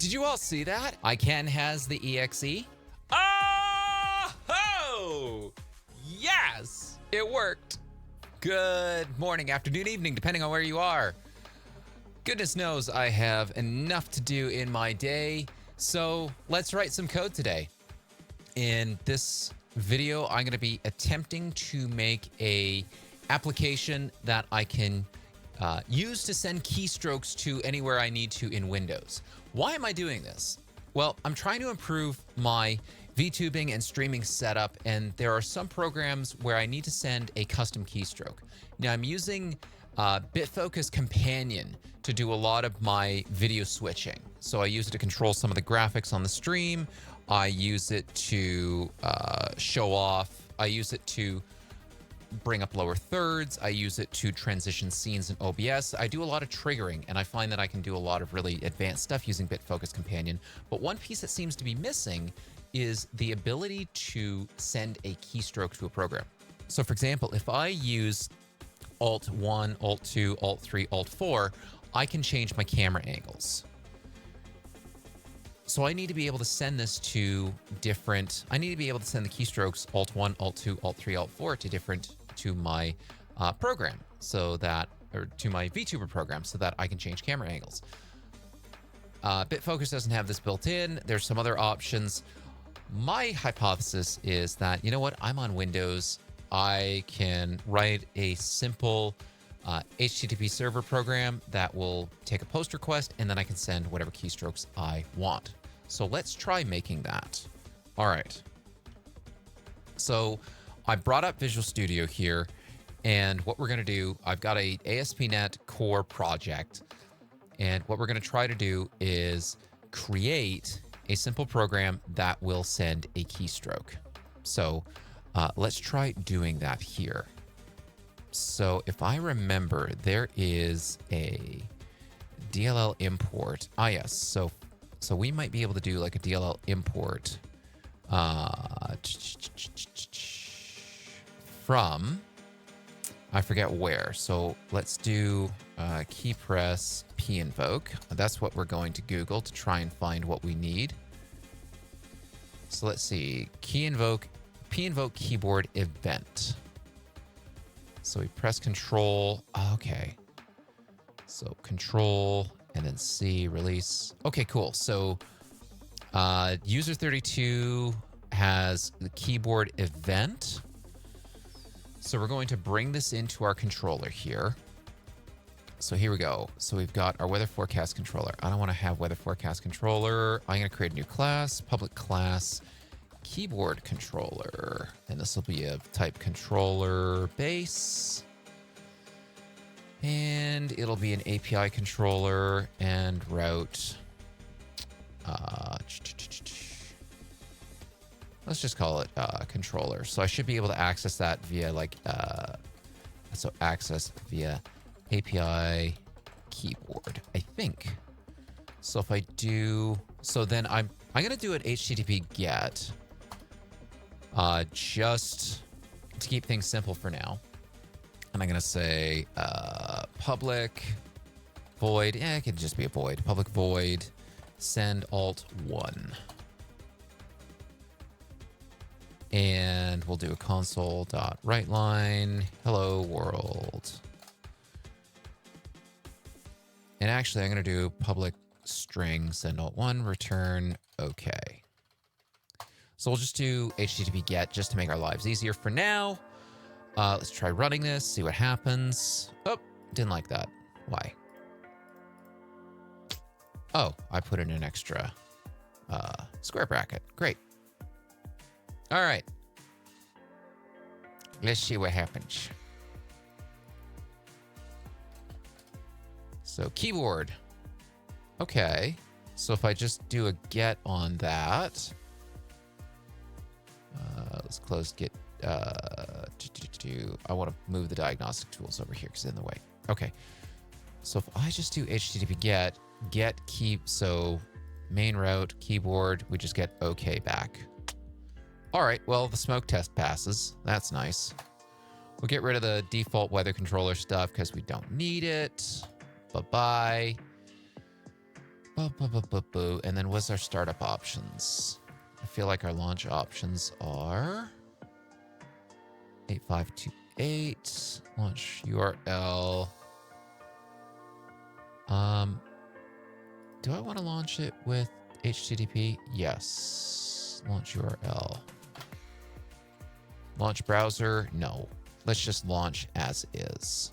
Did you all see that? iCan has the EXE. Oh! Yes! It worked. Good morning, afternoon, evening, depending on where you are. Goodness knows I have enough to do in my day, so let's write some code today. In this video, I'm going to be attempting to make a application that I can use to send keystrokes to anywhere I need to in Windows. Why am I doing this? Well, I'm trying to improve my VTubing and streaming setup, and there are some programs where I need to send a custom keystroke. Now, I'm using Bitfocus Companion to do a lot of my video switching. So I use it to control some of the graphics on the stream. I use it to show off. I use it to bring up lower thirds. I use it to transition scenes in OBS. I do a lot of triggering, and I find that I can do a lot of really advanced stuff using Bitfocus Companion. But one piece that seems to be missing is the ability to send a keystroke to a program. So for example, if I use Alt-1, Alt-2, Alt-3, Alt-4, I can change my camera angles. So I need to be able to send this to different, I need to be able to send the keystrokes Alt-1, Alt-2, Alt-3, Alt-4 to my program, so that, or to my VTuber program, so that I can change camera angles. Bitfocus doesn't have this built in. There's some other options. My hypothesis is that, you know what, I'm on Windows. I can write a simple HTTP server program that will take a post request, and then I can send whatever keystrokes I want. So let's try making that. All right. So I brought up Visual Studio here, and what we're going to do, I've got a ASP.NET Core project, and what we're going to try to do is create a simple program that will send a keystroke. So let's try doing that here. So if I remember, there is a DLL import. Ah, yes. So we might be able to do like a DLL import from, I forget where. So let's do key press p invoke. That's what we're going to Google to try and find what we need. So let's see, p invoke keyboard event. So we press control. Okay. So control and then C, release. Okay, cool. So user 32 has the keyboard event. So we're going to bring this into our controller here. So here we go. So we've got our weather forecast controller. I don't want to have weather forecast controller. I'm going to create a new class, public class, keyboard controller, and this will be a type controller base, and it'll be an API controller and route. Let's just call it controller. So I should be able to access that via like so access via API keyboard, I think. So if I do, so then I'm gonna do an HTTP GET. Just to keep things simple for now. And I'm going to say public void. Yeah, it could just be a void. Public void send alt1. And we'll do a console.writeLine. Hello world. And actually, I'm going to do public string send alt1 return okay. So we'll just do HTTP GET just to make our lives easier for now. Let's try running this, see what happens. Oh, didn't like that. Why? Oh, I put in an extra square bracket. Great. All right. Let's see what happens. So keyboard. Okay. So if I just do a GET on that. Let's close get. I want to move the diagnostic tools over here because it's in the way. Okay. So if I just do HTTP get key, so main route keyboard, we just get OK back. All right. Well, the smoke test passes. That's nice. We'll get rid of the default weather controller stuff because we don't need it. Bye-bye. And then what's our startup options? I feel like our launch options are 8528 launch URL. Do I want to launch it with HTTP? Yes. Launch URL. Launch browser? No. Let's just launch as is.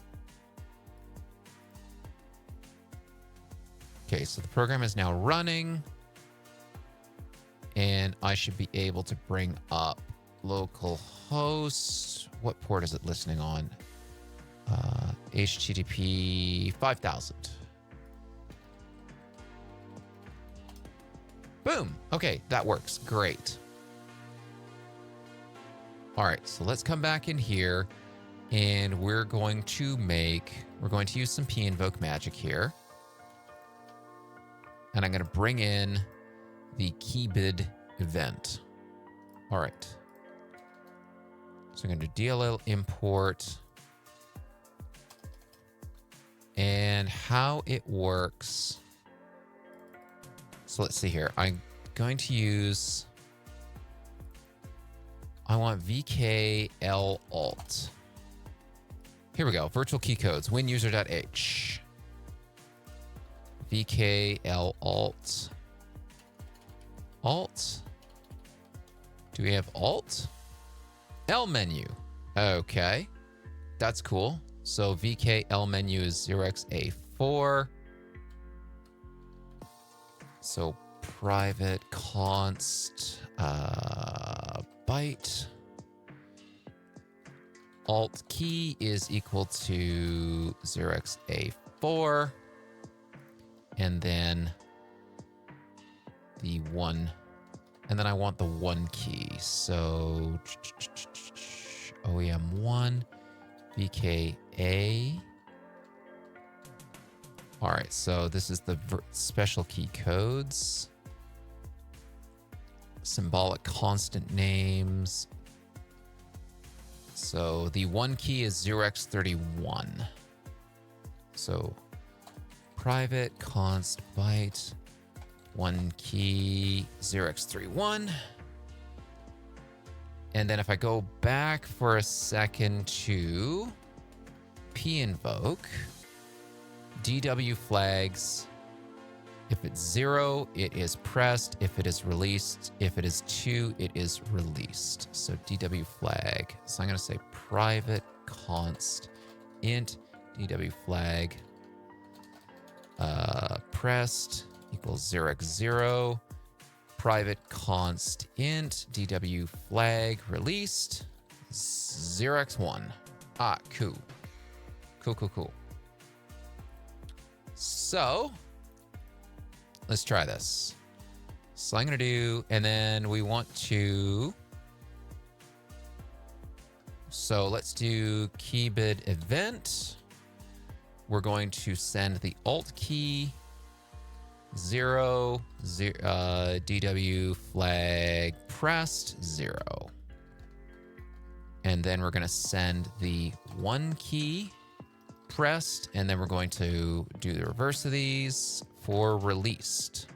Okay, so the program is now running. And I should be able to bring up localhost. What port is it listening on? HTTP 5000. Boom. Okay, that works. Great. All right, so let's come back in here and we're going to use some pinvoke magic here. And I'm going to bring in the keybid event. All right. So I'm going to do DLL import. And how it works. So let's see here. I'm going to use, I want VKL alt. Here we go. Virtual key codes, winuser.h. VKL alt. Alt. Do we have alt? L menu. Okay. That's cool. So VKL menu is 0xA4. So private const byte. Alt key is equal to 0xA4. And then the one. And then I want the one key. So OEM1 VKA. All right, so this is the special key codes. Symbolic constant names. So the one key is 0x31. So private const byte, one key 0x31. And then if I go back for a second to pinvoke, DW flags. If it's 0, it is pressed. If it is released, if it is 2, it is released. So DW flag. So I'm going to say private const int DW flag pressed equals 0x0. Private const int DW flag released 0x1. Ah, cool. Cool. So let's try this. So I'm going to do, and then we want to, so let's do keybid event. We're going to send the alt key 0, DW flag pressed 0. And then we're going to send the one key pressed, and then we're going to do the reverse of these for released.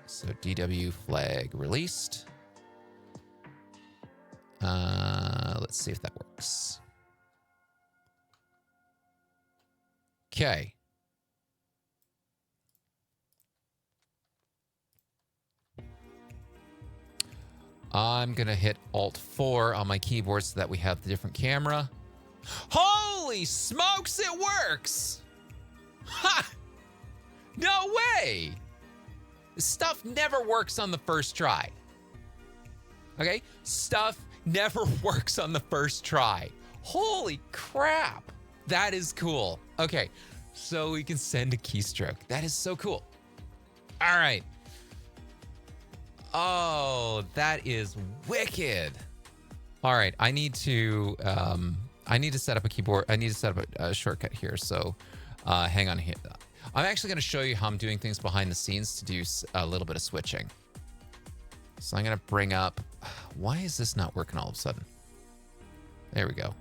So DW flag released. Let's see if that works. Okay. I'm going to hit Alt-4 on my keyboard so that we have the different camera. Holy smokes, it works! Ha! No way! This stuff never works on the first try. Okay? Stuff never works on the first try. Holy crap! That is cool. Okay, so we can send a keystroke. That is so cool. All right. Oh, that is wicked. All right, I need to set up a keyboard. I need to set up a shortcut here. So hang on here. I'm actually going to show you how I'm doing things behind the scenes to do a little bit of switching. So I'm going to bring up, why is this not working all of a sudden? There we go.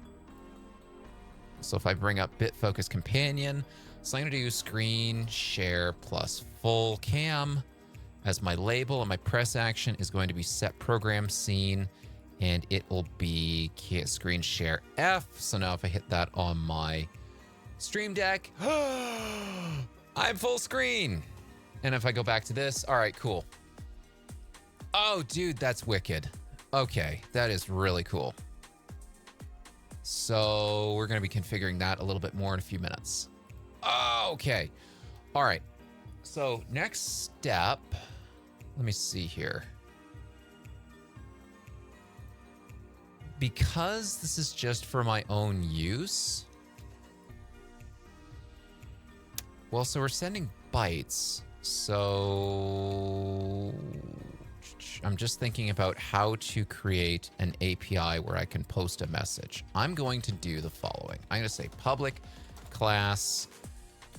So if I bring up Bitfocus Companion, so I'm going to do screen share plus full cam as my label, and my press action is going to be set program scene, and it will be screen share F. So now if I hit that on my Stream Deck, I'm full screen. And if I go back to this, all right, cool. Oh, dude, that's wicked. Okay, that is really cool. So we're going to be configuring that a little bit more in a few minutes. Okay. All right. So next step, let me see here. Because this is just for my own use. Well, so we're sending bytes. So I'm just thinking about how to create an API where I can post a message. I'm going to do the following. I'm going to say public class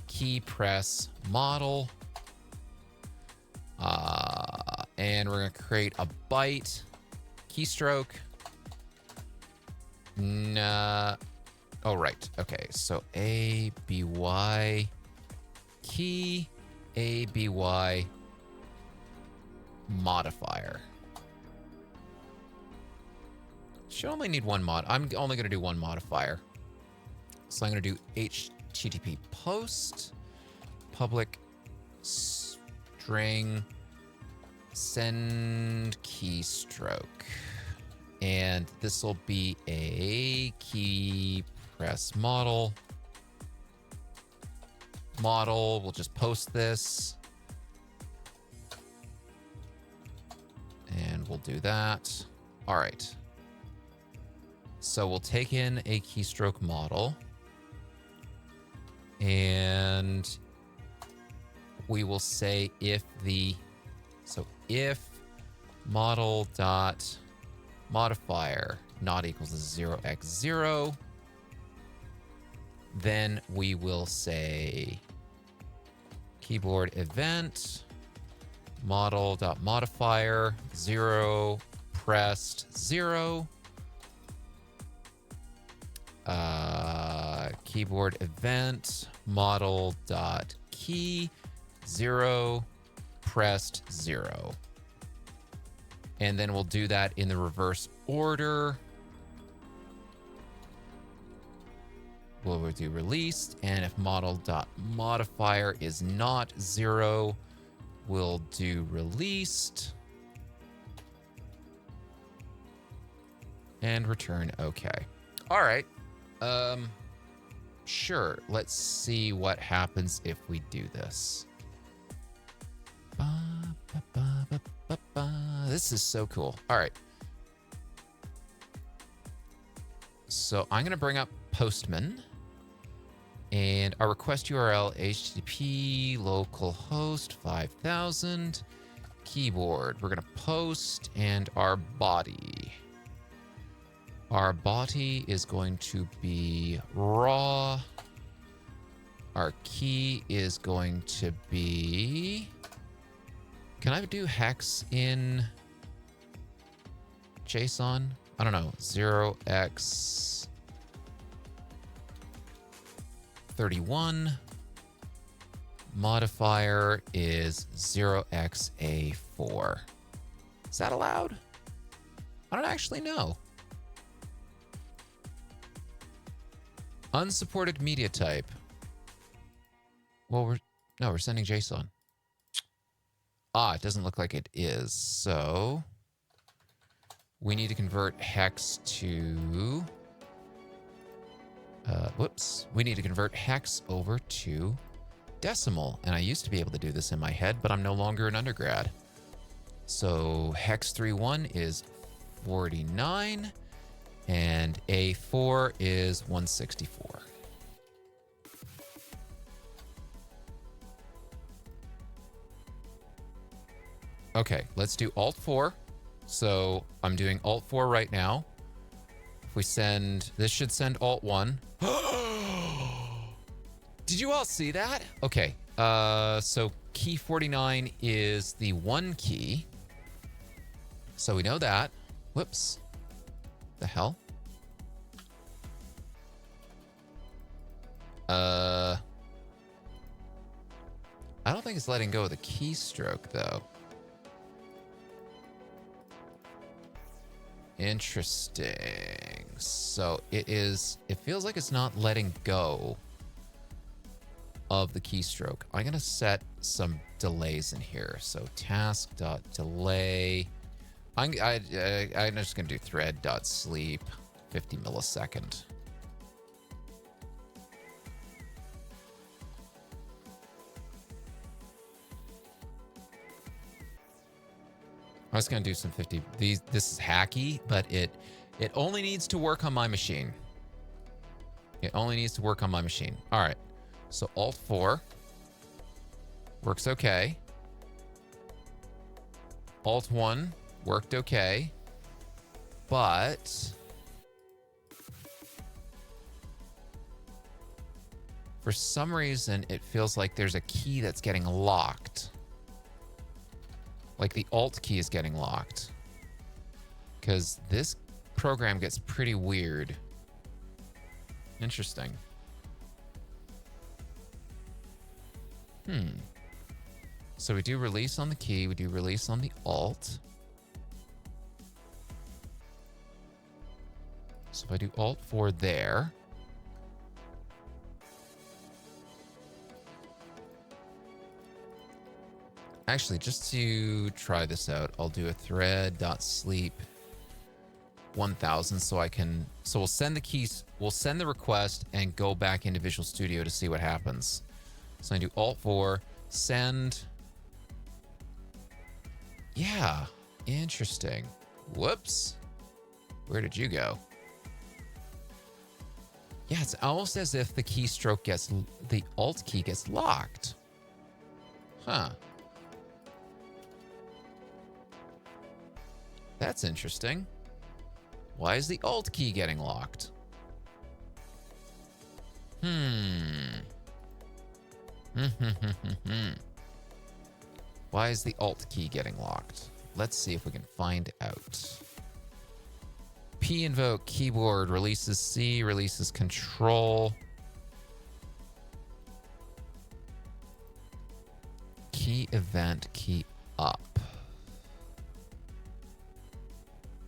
key press model. And we're going to create a byte keystroke. Oh, right. Okay. So ABY key ABY modifier. Should only need one mod. I'm only going to do one modifier. So I'm going to do HTTP post public string send keystroke. And this will be a key press model. We'll just post this. And we'll do that. All right. So we'll take in a keystroke model. And we will say if model dot modifier not equals to 0x0, then we will say keyboard event model dot modifier 0 pressed 0 keyboard event model dot key 0 pressed 0. And then we'll do that in the reverse order. We'll do released, and if model.modifier is not 0, we'll do released. And return OK. All right. Sure. Let's see what happens if we do this. This is so cool. All right. So I'm going to bring up Postman. And our request URL, HTTP localhost 5000 keyboard. We're going to post, and our body. Our body is going to be raw. Our key is going to be... Can I do hex in JSON? I don't know. 0x31. Modifier is 0xA4. Is that allowed? I don't actually know. Unsupported media type. Well, we're sending JSON. It doesn't look like it is. So we need to convert hex to... We need to convert hex over to decimal. And I used to be able to do this in my head, but I'm no longer an undergrad. So hex 31 is 49, and A4 is 164. Okay, let's do Alt-4. So I'm doing Alt-4 right now. If we send, this should send Alt-1. Did you all see that? Okay, so key 49 is the 1 key. So we know that. Whoops. The hell? I don't think it's letting go of the keystroke, though. Interesting. So it feels like it's not letting go of the keystroke. I'm going to set some delays in here. So task.delay. I'm just going to do thread.sleep 50 millisecond. I was going to do some 50. This is hacky, but it only needs to work on my machine. It only needs to work on my machine. All right. So Alt 4 works okay. Alt 1 worked okay. But for some reason, it feels like there's a key that's getting locked. Like the Alt key is getting locked. Because this program gets pretty weird. Interesting. So we do release on the key. We do release on the Alt. So if I do Alt 4 there. Actually, just to try this out, I'll do a thread.sleep 1000 so we'll send the keys, we'll send the request and go back into Visual Studio to see what happens. So I do Alt 4, send. Yeah, interesting. Whoops. Where did you go? Yeah, it's almost as if the keystroke the Alt key gets locked. Huh. That's interesting. Why is the Alt key getting locked? Why is the Alt key getting locked? Let's see if we can find out. P invoke keyboard releases C, releases control. Key event, key up.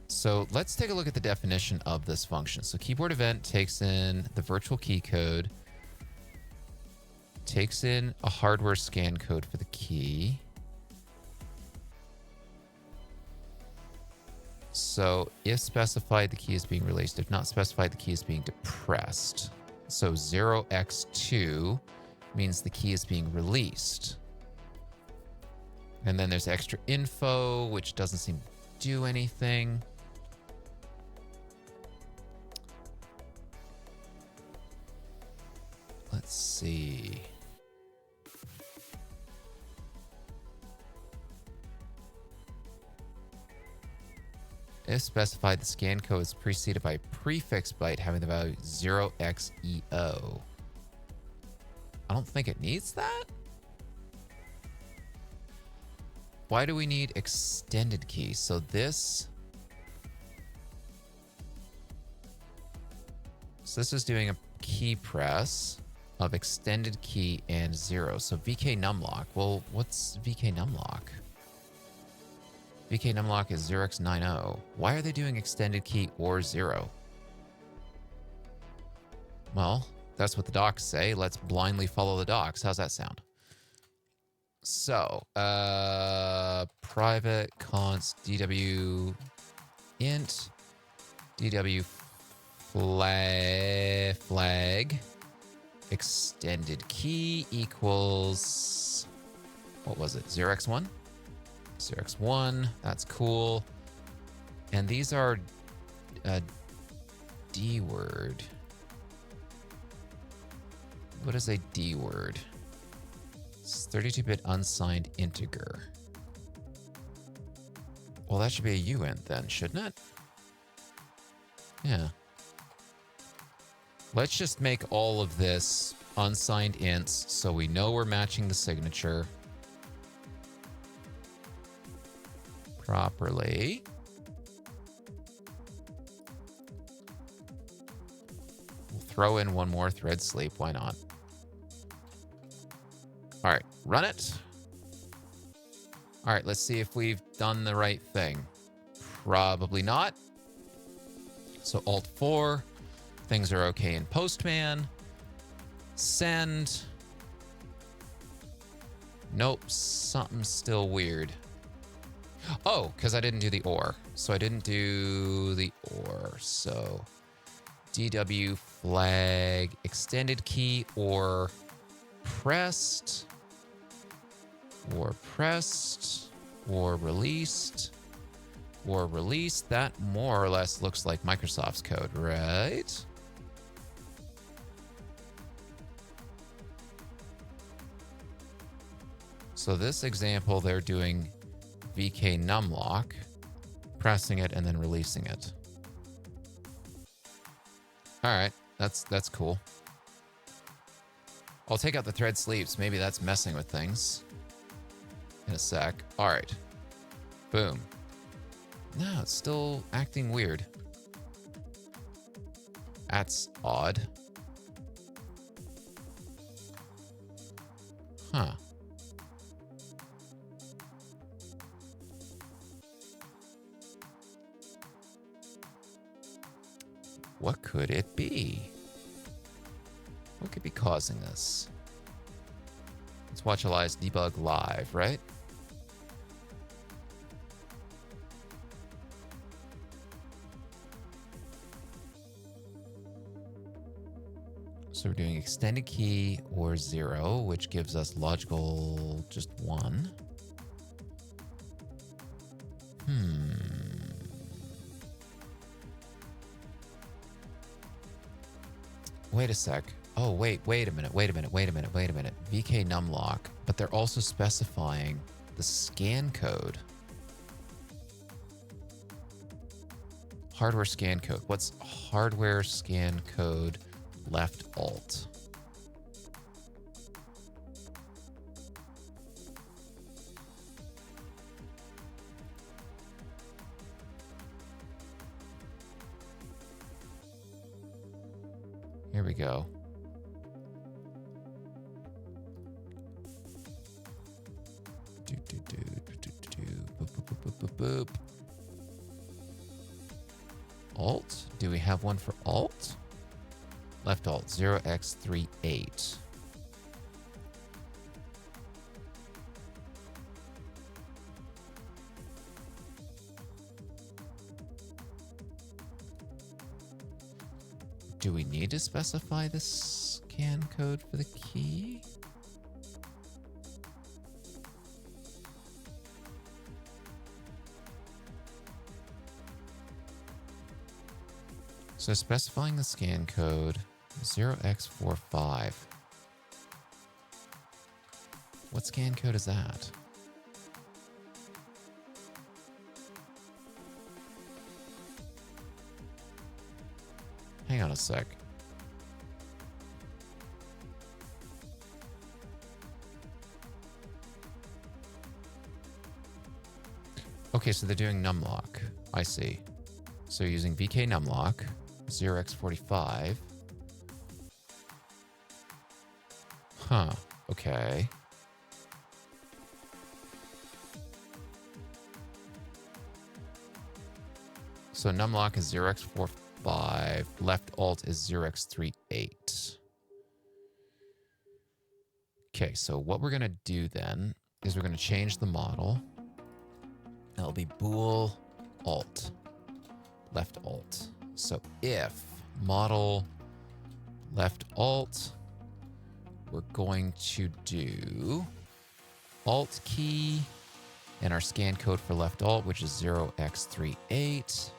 So let's take a look at the definition of this function. So keyboard event takes in the virtual key code, takes in a hardware scan code for the key. So if specified, the key is being released. If not specified, the key is being depressed. So 0x2 means the key is being released. And then there's extra info, which doesn't seem to do anything. Let's see. If specified, the scan code is preceded by a prefix byte having the value 0xEO. I don't think it needs that. Why do we need extended key? So this is doing a key press of extended key and 0. So VK numlock. Well, what's VK numlock? VK numlock is 0x90. Why are they doing extended key or 0? Well, that's what the docs say. Let's blindly follow the docs. How's that sound? So, private const DW int DW flag extended key equals, what was it? 0x1? 0x1, that's cool. And these are D word. What is a D word? It's 32-bit unsigned integer. Well, that should be a uint then, shouldn't it? Yeah. Let's just make all of this unsigned ints so we know we're matching the signature properly. We'll throw in one more thread sleep. Why not? All right, run it. All right, let's see if we've done the right thing. Probably not. So Alt-4. Things are okay in Postman. Send. Nope, something's still weird. Oh, because I didn't do the OR. So I didn't do the OR. So DW flag extended key or pressed or released or released. That more or less looks like Microsoft's code, right? So this example, they're doing VK numlock, pressing it and then releasing it. All right, that's cool. I'll take out the thread sleeps. Maybe that's messing with things. In a sec. All right. Boom. No, it's still acting weird. That's odd. Huh. What could it be? What could be causing this? Let's watch Elias debug live, right? So we're doing extended key or 0, which gives us logical just 1. Wait a sec. Oh, wait a minute. VK numlock, but they're also specifying the scan code. Hardware scan code. What's hardware scan code left alt? Here we go. Boop. Alt? Do we have one for alt? Left alt, 0x38. Do we need to specify the scan code for the key? So specifying the scan code 0x45. What scan code is that? Hang on a sec. Okay, so they're doing numlock. I see. So using VK numlock, 0x45. Huh, okay. So numlock is 0x45, left alt is 0x38. Okay, so what we're gonna do then is we're gonna change the model. That'll be bool alt, left alt. So if model left alt, we're going to do alt key and our scan code for left alt, which is 0x38.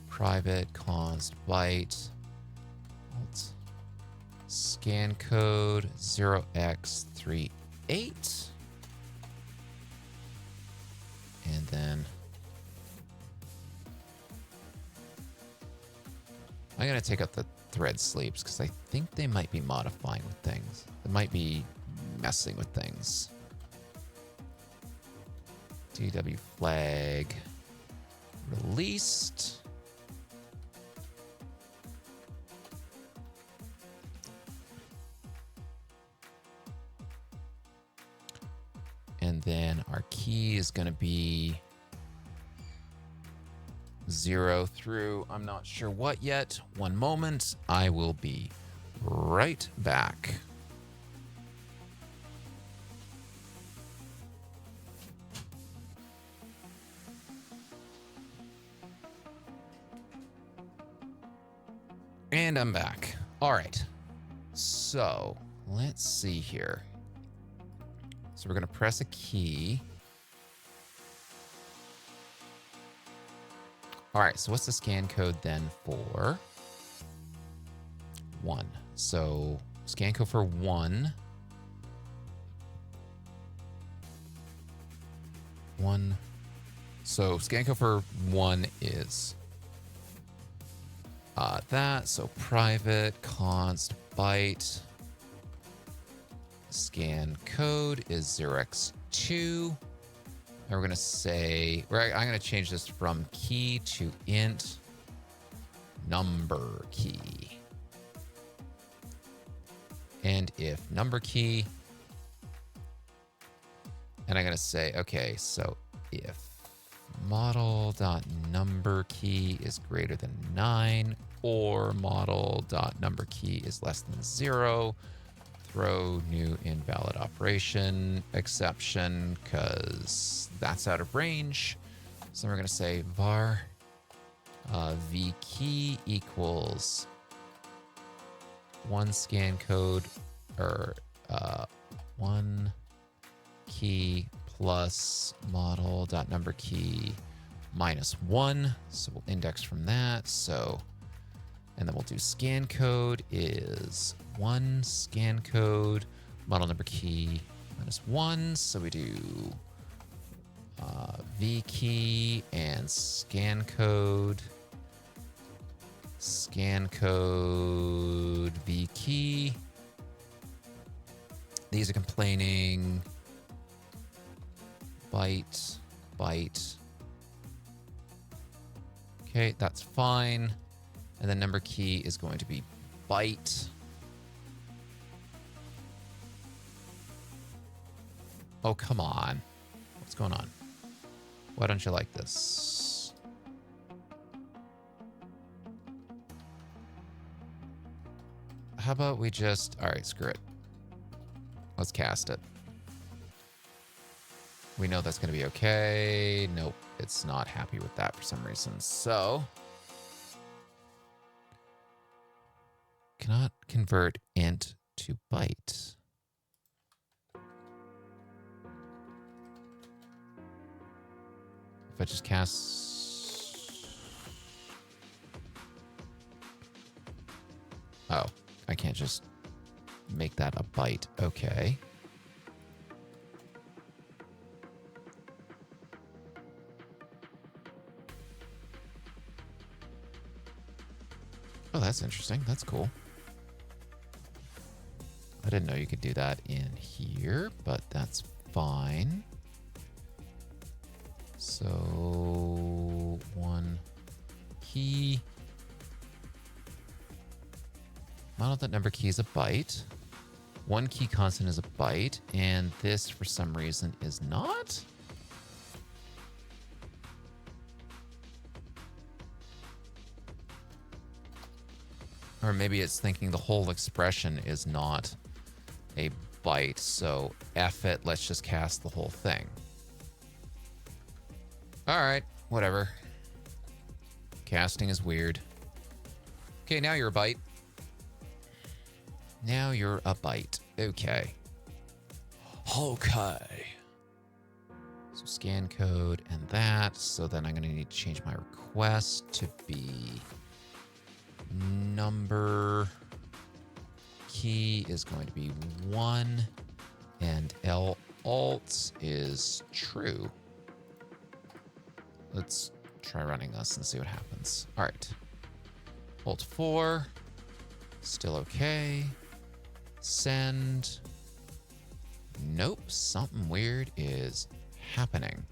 Private const byte alt scan code 0x38. And then I'm going to take out the thread sleeps because I think they might be modifying with things. They might be messing with things. DW flag released. And then our key is going to be 0 through I'm not sure what yet. One moment. I will be right back. And I'm back. All right. So let's see here. So we're going to press a key. All right. So what's the scan code then for 1? So scan code for 1. 1. So scan code for 1 is that. So private const byte scan code is 0x2. And we're going to say, I'm going to change this from key to int number key. And if number key, and I'm going to say, okay, so if model.number key is greater than 9 or model.number key is less than 0, throw new invalid operation exception because that's out of range. So we're going to say var v key equals 1 scan code or 1 key plus model.number key minus 1. So we'll index from that. So, and then we'll do scan code is 1 scan code, model number key minus 1. So we do v key and scan code v key. These are complaining byte. Okay, that's fine. And then number key is going to be byte. Oh, come on. What's going on? Why don't you like this? How about we just... All right, screw it. Let's cast it. We know that's going to be okay. Nope, it's not happy with that for some reason. So, cannot convert int to byte. If I just cast... Oh, I can't just make that a byte. Okay. Oh, that's interesting. That's cool. I didn't know you could do that in here, but that's fine. So 1 key. Model.number key is a byte. 1 key constant is a byte, and this for some reason is not. Or maybe it's thinking the whole expression is not a byte, so F it, let's just cast the whole thing. All right, whatever. Casting is weird. Okay, now you're a byte. Now you're a byte. Okay. Okay. So scan code and that. So then I'm going to need to change my request to be number key is going to be 1 and L alt is true. Let's try running this and see what happens. All right. Alt 4. Still okay. Send. Nope. Something weird is happening.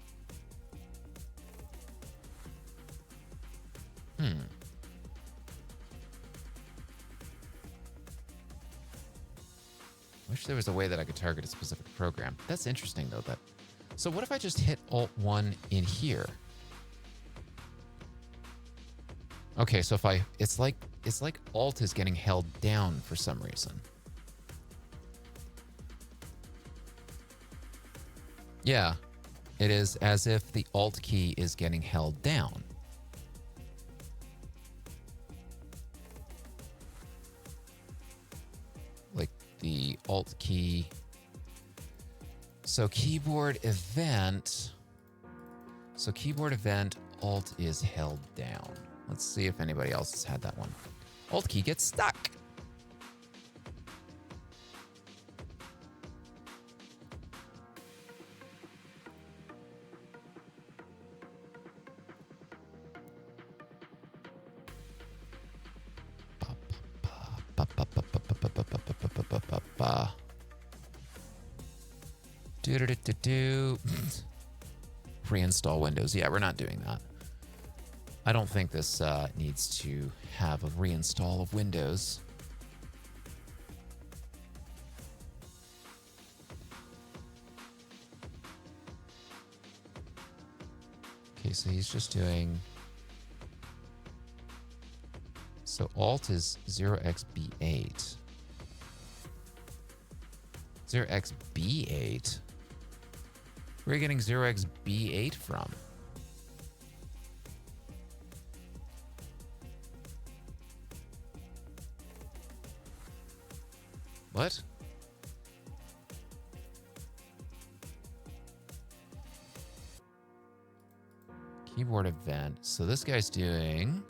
Wish there was a way that I could target a specific program. That's interesting, though, that So what if I just hit Alt-1 in here? Okay, so if it's like Alt is getting held down for some reason. Yeah, it is as if the Alt key is getting held down. Like the Alt key. So keyboard event. So keyboard event, Alt is held down. Let's see if anybody else has had that one. Alt key gets stuck. Reinstall Windows. Yeah, we're not doing that. I don't think this needs to have a reinstall of Windows. Okay, so he's just doing... So Alt is 0xB8. 0xB8? Where are you getting 0xB8 from? What? Keyboard event. So this guy's doing...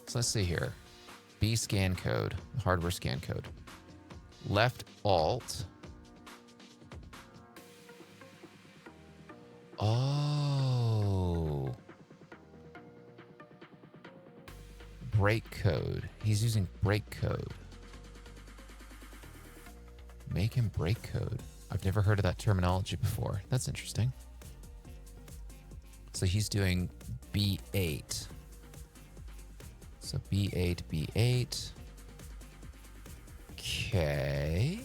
So let's see here. B scan code, hardware scan code. Left Alt. Oh. Break code. He's using break code. Make him break code. I've never heard of that terminology before. That's interesting. So he's doing B8. So B8, B8. Okay.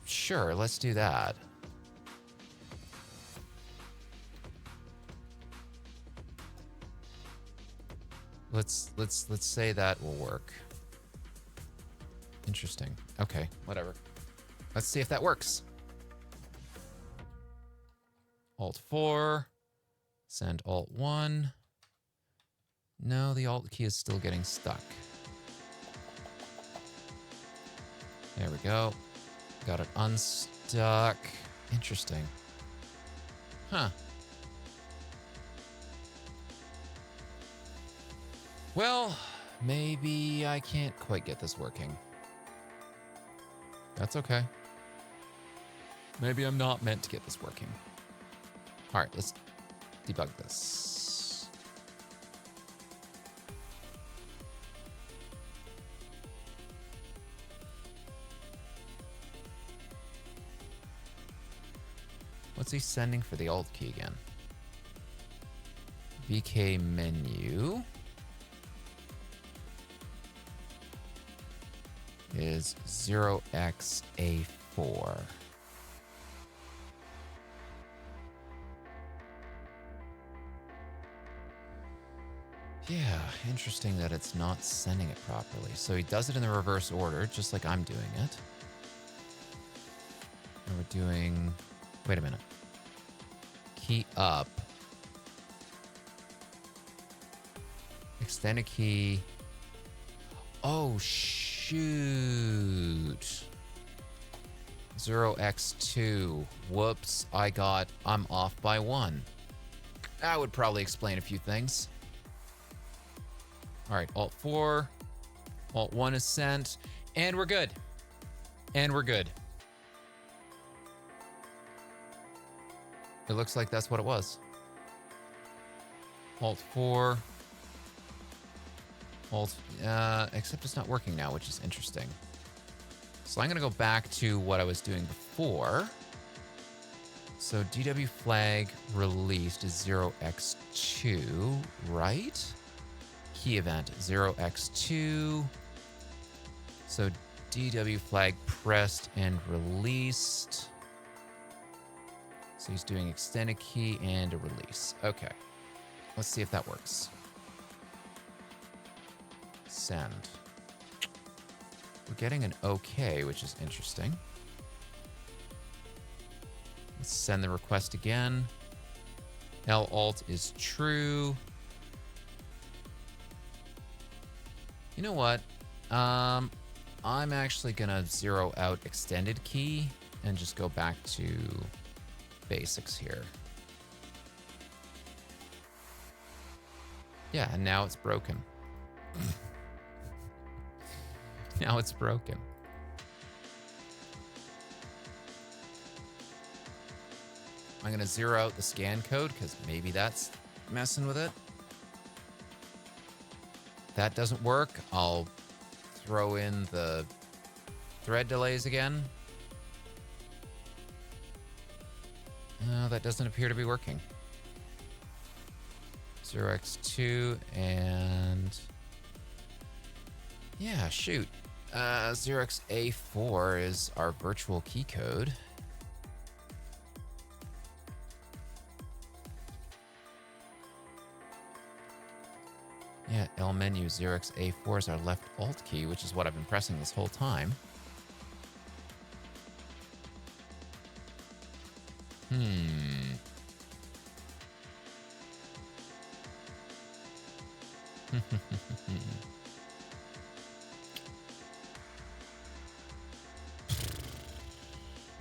Sure, let's do that. Let's say that will work. Interesting. Okay, whatever. Let's see if that works. Alt 4. Send Alt 1. No, the Alt key is still getting stuck. There we go. Got it unstuck. Interesting. Huh. Well, maybe I can't quite get this working. That's okay. Maybe I'm not meant to get this working. All right, let's debug this. What's he sending for the Alt key again? VK menu is 0xA4. Yeah, interesting that it's not sending it properly. So he does it in the reverse order, just like I'm doing it. And we're doing... Wait a minute. Key up. Extended key. Oh, shoot. 0x2. Whoops, I'm off by 1. That would probably explain a few things. All right, Alt 4. Alt 1 is sent. And we're good. And we're good. It looks like that's what it was. Alt 4. Except it's not working now, which is interesting. So I'm going to go back to what I was doing before. So DW flag released is 0x2, right? Key event 0x2. So DW flag pressed and released. So he's doing extended key and a release. Okay. Let's see if that works. Send. We're getting an OK, which is interesting. Let's send the request again. L alt is true. You know what? I'm actually gonna zero out extended key and just go back to basics here. Yeah, and now it's broken. Now it's broken. I'm gonna zero out the scan code because maybe that's messing with it. If that doesn't work, I'll throw in the thread delays again. No, that doesn't appear to be working. 0x2 and... yeah, shoot. 0xA4 is our virtual key code. Yeah, L menu 0xA4 is our left alt key, which is what I've been pressing this whole time.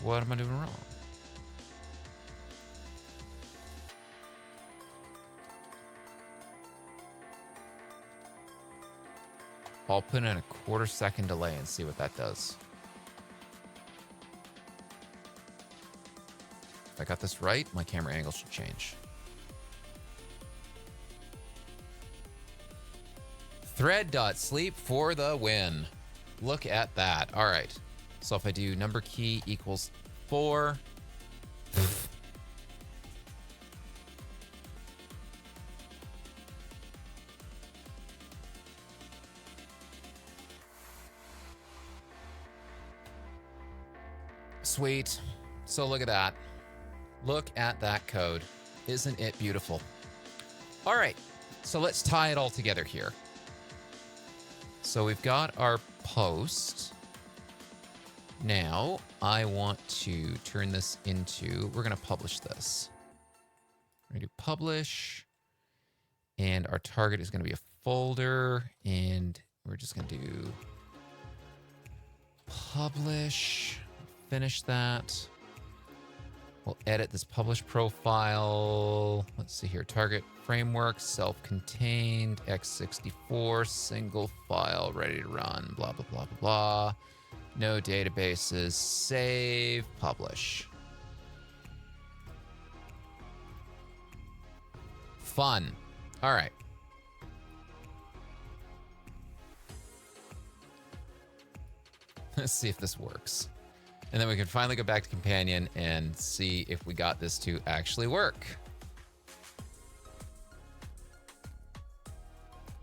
What am I doing wrong? I'll put in a 1/4 second delay and see what that does. If I got this right, my camera angle should change. Thread.sleep for the win. Look at that. All right. So if I do number key equals 4. Sweet. So look at that. Look at that code. Isn't it beautiful? All right. So let's tie it all together here. So we've got our post. Now I want to turn this into, we're going to publish this. We're going to do publish. And our target is going to be a folder. And we're just going to do publish. Finish that. We'll edit this publish profile. Let's see here. Target framework, self-contained, x64, single file, ready to run, blah, blah, blah, blah, blah. No databases. Save, publish. Fun. All right. Let's see if this works. And then we can finally go back to Companion and see if we got this to actually work.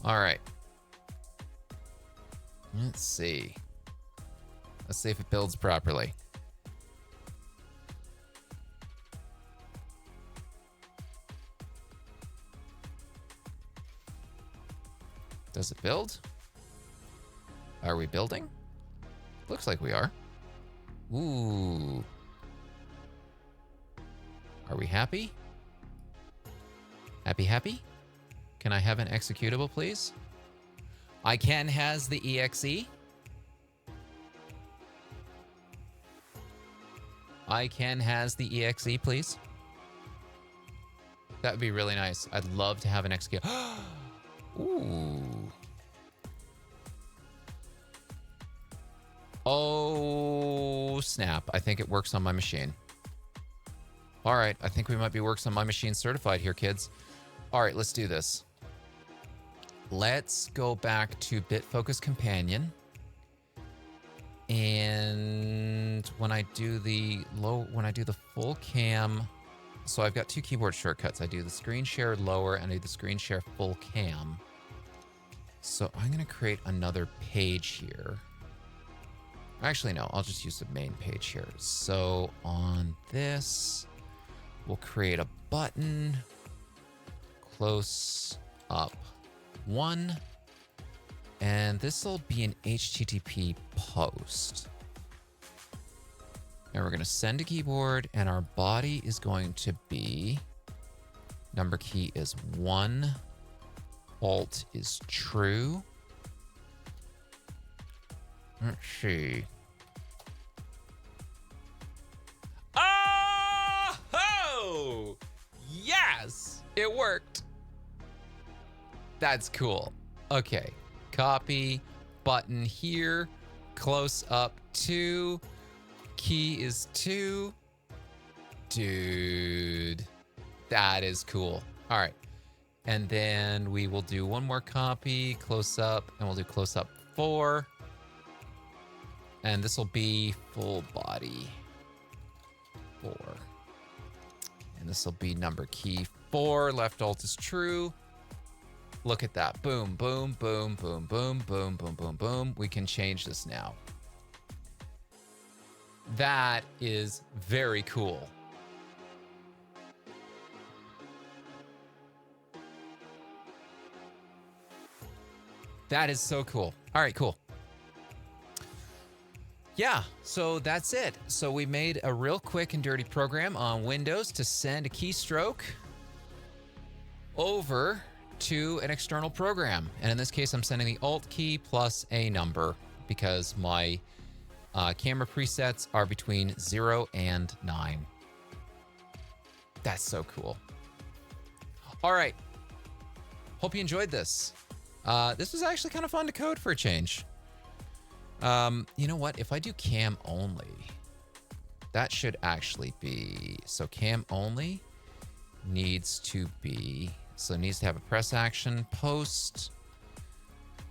All right. Let's see. Let's see if it builds properly. Does it build? Are we building? Looks like we are. Ooh. Are we happy? Happy, happy? Can I have an executable, please? ICANN has the exe. ICANN has the exe, please. That would be really nice. I'd love to have an executable. Ooh. Oh, snap. I think it works on my machine. All right. I think we might be works on my machine certified here, kids. All right, let's do this. Let's go back to Bitfocus Companion. And when I do the full cam, so I've got two keyboard shortcuts. I do the screen share lower and I do the screen share full cam. So I'm going to create another page here. Actually, no, I'll just use the main page here. So on this, we'll create a button, close up 1, and this will be an HTTP post. And we're going to send a keyboard, and our body is going to be, number key is 1, alt is true. Let's see. Oh! Yes! It worked. That's cool. Okay. Copy. Button here. Close up 2. Key is 2. Dude. That is cool. All right. And then we will do one more copy. Close up. And we'll do close up 4. And this will be full body 4. And this will be number key 4. Left alt is true. Look at that. Boom, boom, boom, boom, boom, boom, boom, boom, boom. We can change this now. That is very cool. That is so cool. All right, cool. Yeah, so that's it. So we made a real quick and dirty program on Windows to send a keystroke over to an external program. And in this case, I'm sending the Alt key plus a number because my camera presets are between 0 and 9. That's so cool. All right. Hope you enjoyed this. This was actually kind of fun to code for a change. You know what? If I do cam only, that should actually be, so cam only needs to be, so it needs to have a press action post,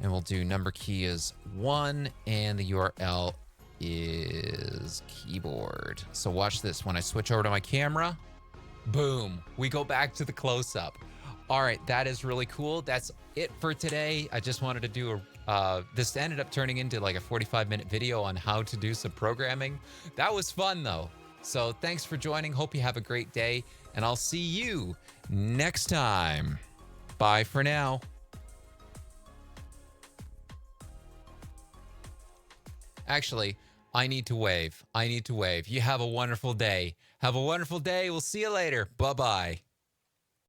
and we'll do number key is 1, and the URL is keyboard. So watch this. When I switch over to my camera, boom, we go back to the close-up. All right, that is really cool. That's it for today. I just wanted to do this ended up turning into like a 45-minute video on how to do some programming. That was fun though. So thanks for joining. Hope you have a great day, and I'll see you next time. Bye for now. Actually, I need to wave. You have a wonderful day. Have a wonderful day. We'll see you later. Bye-bye.